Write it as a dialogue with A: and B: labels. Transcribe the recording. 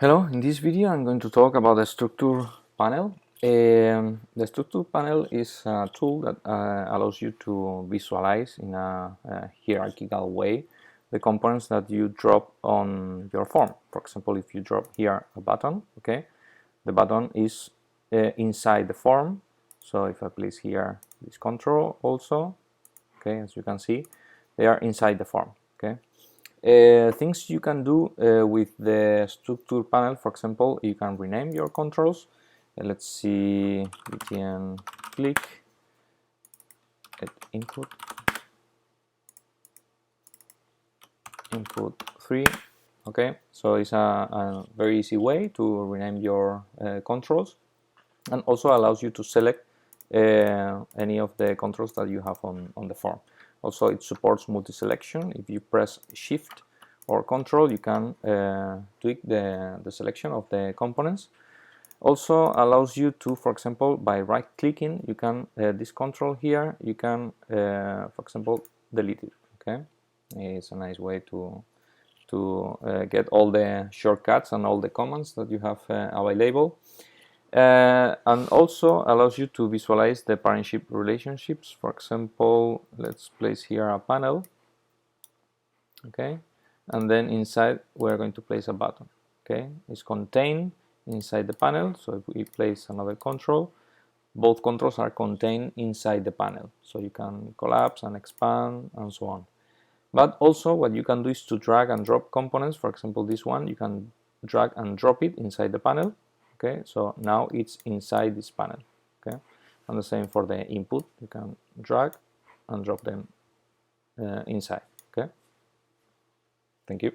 A: Hello, in this video I'm going to talk about the structure panel. The structure panel is a tool that allows you to visualize in a hierarchical way the components that you drop on your form. For example, if you drop here a button, okay, the button is inside the form. So if I place here this control also, okay, as you can see, they are inside the form, okay. Things you can do with the structure panel, for example, you can rename your controls. Let's see, btn click at input 3. Okay, so it's a very easy way to rename your controls, and also allows you to select any of the controls that you have on the form. Also, it supports multi-selection. If you press Shift or Control, you can tweak the selection of the components. Also allows you to, for example, by right-clicking, you can this control here, you can, for example, delete it. Okay, it's a nice way to get all the shortcuts and all the commands that you have available. And also allows you to visualize the parentship relationships. For example, let's place here a panel, okay, and then inside we're going to place a button. Okay, it's contained inside the panel. So if we place another control, both controls are contained inside the panel, so you can collapse and expand and so on. But also what you can do is to drag and drop components. For example, this one, you can drag and drop it inside the panel. Okay, so now it's inside this panel. Okay, and the same for the input, you can drag and drop them inside. Okay, thank you.